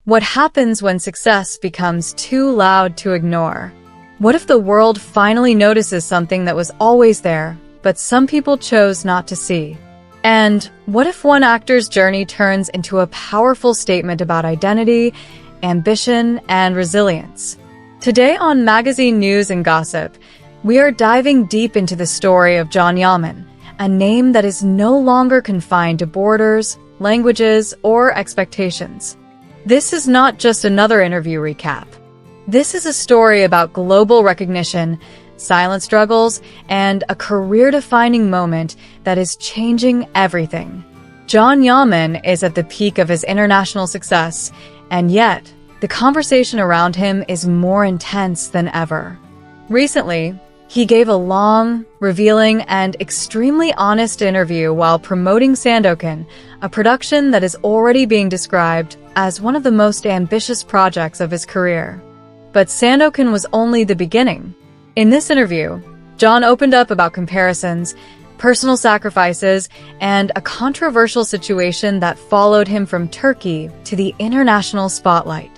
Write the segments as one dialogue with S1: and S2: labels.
S1: What happens when success becomes too loud to ignore? What if the world finally notices something that was always there, but some people chose not to see? And what if one actor's journey turns into a powerful statement about identity, ambition, and resilience? Today on Magazine News and Gossip, we are diving deep into the story of John Yaman, a name that is no longer confined to borders, languages, or expectations. This is not just another interview recap. This is a story about global recognition, silent struggles, and a career-defining moment that is changing everything. John Yaman is at the peak of his international success, and yet, the conversation around him is more intense than ever. Recently, he gave a long, revealing, and extremely honest interview while promoting Sandoken, a production that is already being described as one of the most ambitious projects of his career. But Sandoken was only the beginning. In this interview, John opened up about comparisons, personal sacrifices, and a controversial situation that followed him from Turkey to the international spotlight.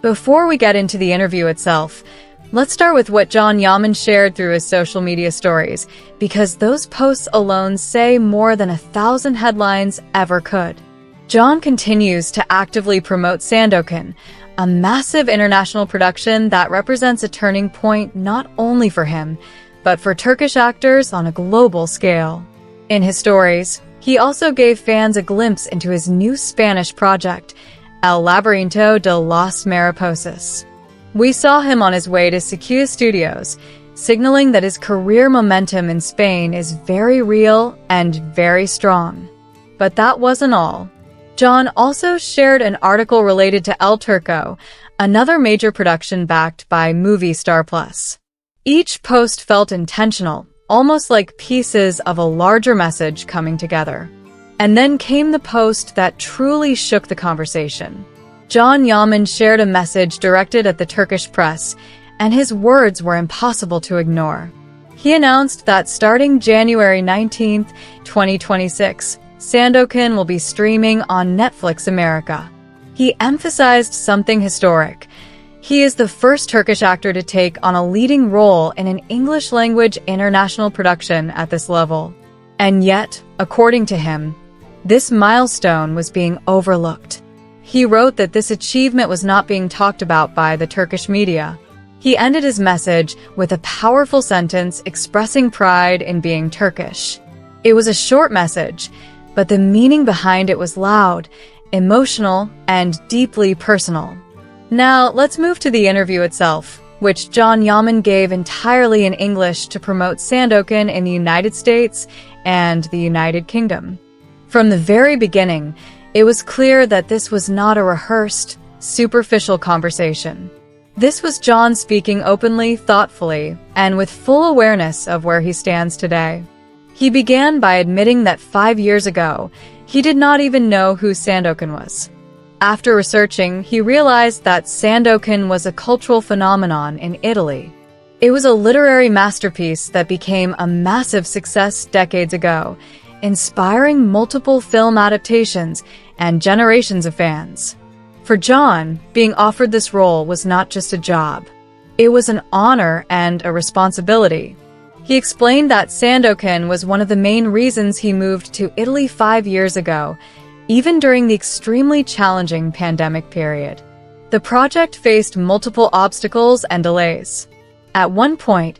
S1: Before we get into the interview itself, let's start with what John Yaman shared through his social media stories, because those posts alone say more than 1,000 headlines ever could. John continues to actively promote Sandoken, a massive international production that represents a turning point not only for him, but for Turkish actors on a global scale. In his stories, he also gave fans a glimpse into his new Spanish project, El Laberinto de las Mariposas. We saw him on his way to Sequoia Studios, signaling that his career momentum in Spain is very real and very strong. But that wasn't all. John also shared an article related to El Turco, another major production backed by Movie Star Plus. Each post felt intentional, almost like pieces of a larger message coming together. And then came the post that truly shook the conversation. John Yaman shared a message directed at the Turkish press, and his words were impossible to ignore. He announced that starting January 19, 2026, Sandoken will be streaming on Netflix America. He emphasized something historic. He is the first Turkish actor to take on a leading role in an English-language international production at this level. And yet, according to him, this milestone was being overlooked. He wrote that this achievement was not being talked about by the Turkish media. He ended his message with a powerful sentence expressing pride in being Turkish. It was a short message, but the meaning behind it was loud, emotional, and deeply personal. Now, let's move to the interview itself, which John Yaman gave entirely in English to promote Sandoken in the United States and the United Kingdom. From the very beginning, it was clear that this was not a rehearsed, superficial conversation. This was John speaking openly, thoughtfully, and with full awareness of where he stands today. He began by admitting that 5 years ago, he did not even know who Sandoken was. After researching, he realized that Sandoken was a cultural phenomenon in Italy. It was a literary masterpiece that became a massive success decades ago, inspiring multiple film adaptations and generations of fans. For John, being offered this role was not just a job. It was an honor and a responsibility. He explained that Sandoken was one of the main reasons he moved to Italy 5 years ago, even during the extremely challenging pandemic period. The project faced multiple obstacles and delays. At one point,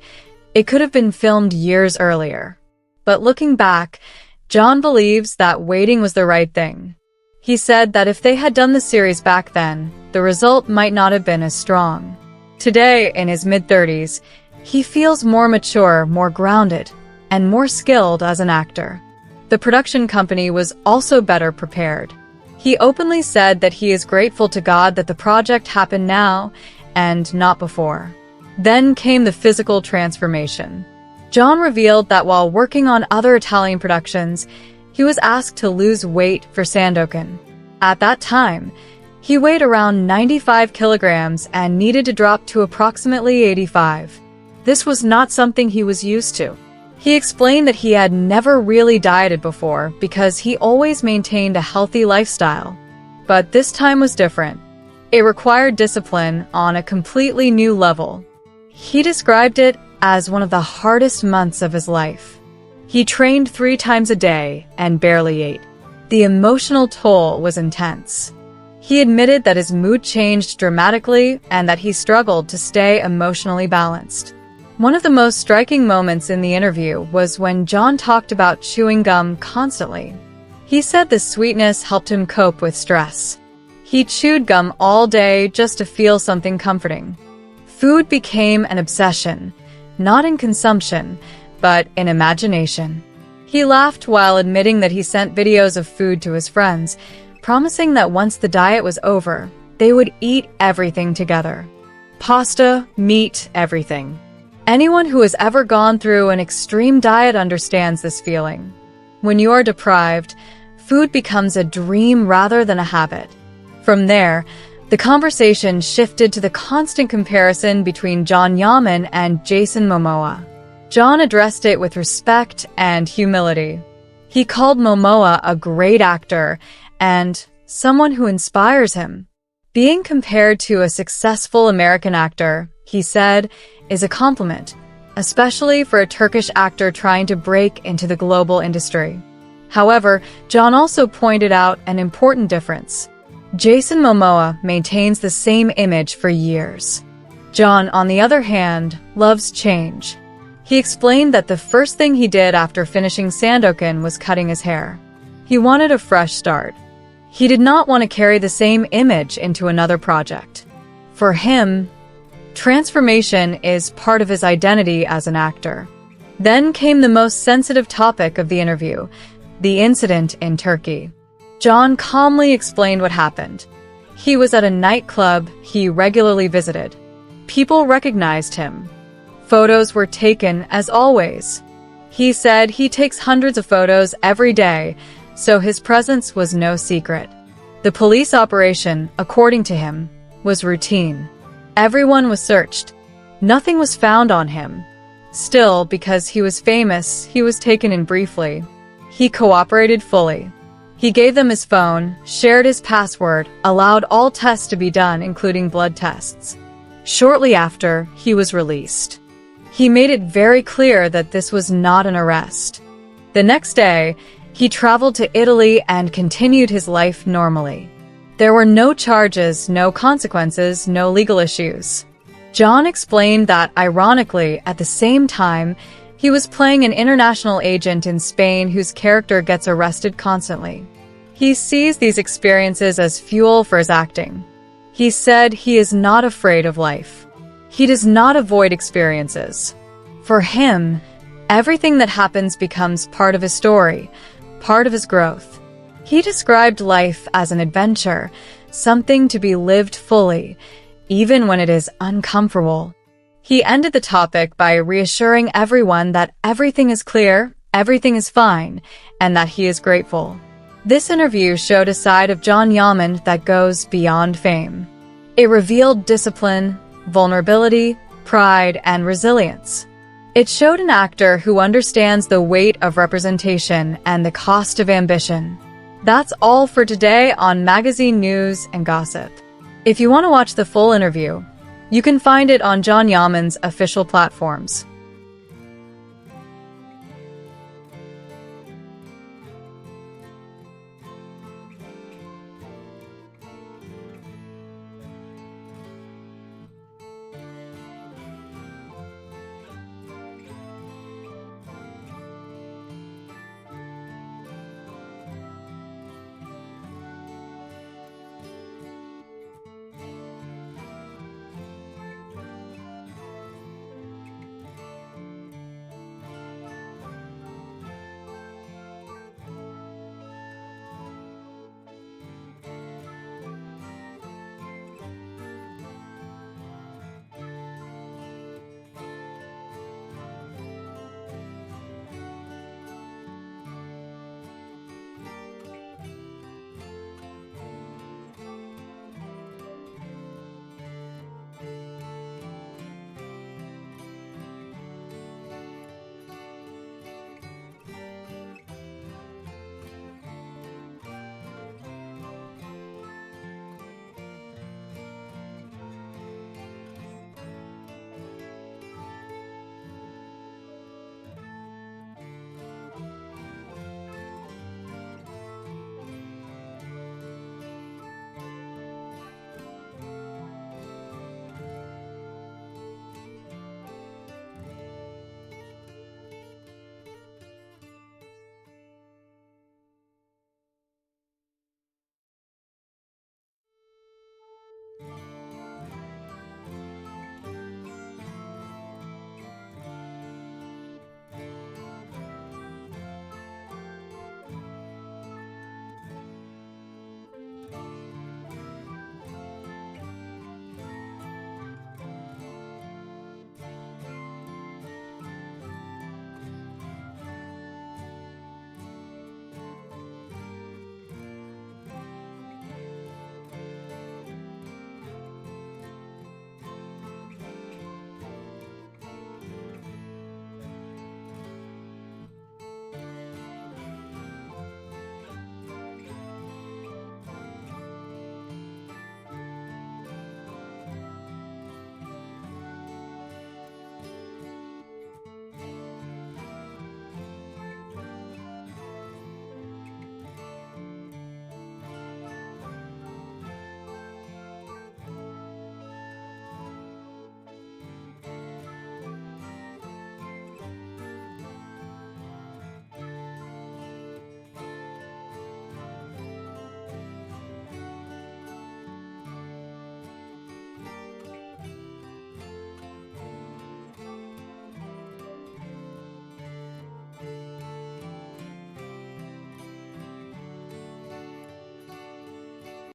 S1: it could have been filmed years earlier. But looking back, John believes that waiting was the right thing. He said that if they had done the series back then, the result might not have been as strong. Today, in his mid-30s, he feels more mature, more grounded, and more skilled as an actor. The production company was also better prepared. He openly said that he is grateful to God that the project happened now and not before. Then came the physical transformation. John revealed that while working on other Italian productions, he was asked to lose weight for Sandoken. At that time, he weighed around 95 kilograms and needed to drop to approximately 85. This was not something he was used to. He explained that he had never really dieted before because he always maintained a healthy lifestyle. But this time was different. It required discipline on a completely new level. He described it as one of the hardest months of his life. He trained 3 times a day and barely ate. The emotional toll was intense. He admitted that his mood changed dramatically and that he struggled to stay emotionally balanced. One of the most striking moments in the interview was when John talked about chewing gum constantly. He said the sweetness helped him cope with stress. He chewed gum all day just to feel something comforting. Food became an obsession, not in consumption, but in imagination. He laughed while admitting that he sent videos of food to his friends, promising that once the diet was over, they would eat everything together. Pasta, meat, everything. Anyone who has ever gone through an extreme diet understands this feeling. When you are deprived, food becomes a dream rather than a habit. From there, the conversation shifted to the constant comparison between John Yaman and Jason Momoa. John addressed it with respect and humility. He called Momoa a great actor and someone who inspires him. Being compared to a successful American actor, he said, is a compliment, especially for a Turkish actor trying to break into the global industry. However, John also pointed out an important difference. Jason Momoa maintains the same image for years. John, on the other hand, loves change. He explained that the first thing he did after finishing Sandoken was cutting his hair. He wanted a fresh start. He did not want to carry the same image into another project. For him, transformation is part of his identity as an actor. Then came the most sensitive topic of the interview, the incident in Turkey. John calmly explained what happened. He was at a nightclub he regularly visited. People recognized him. Photos were taken as always. He said he takes hundreds of photos every day, so his presence was no secret. The police operation, according to him, was routine. Everyone was searched. Nothing was found on him. Still, because he was famous, he was taken in briefly. He cooperated fully. He gave them his phone, shared his password, allowed all tests to be done, including blood tests. Shortly after, he was released. He made it very clear that this was not an arrest. The next day, he traveled to Italy and continued his life normally. There were no charges, no consequences, no legal issues. John explained that, ironically, at the same time, he was playing an international agent in Spain whose character gets arrested constantly. He sees these experiences as fuel for his acting. He said he is not afraid of life. He does not avoid experiences. For him, everything that happens becomes part of his story, part of his growth. He described life as an adventure, something to be lived fully, even when it is uncomfortable. He ended the topic by reassuring everyone that everything is clear, everything is fine, and that he is grateful. This interview showed a side of John Yaman that goes beyond fame. It revealed discipline, vulnerability, pride, and resilience. It showed an actor who understands the weight of representation and the cost of ambition. That's all for today on Magazine News and Gossip. If you want to watch the full interview, you can find it on John Yaman's official platforms.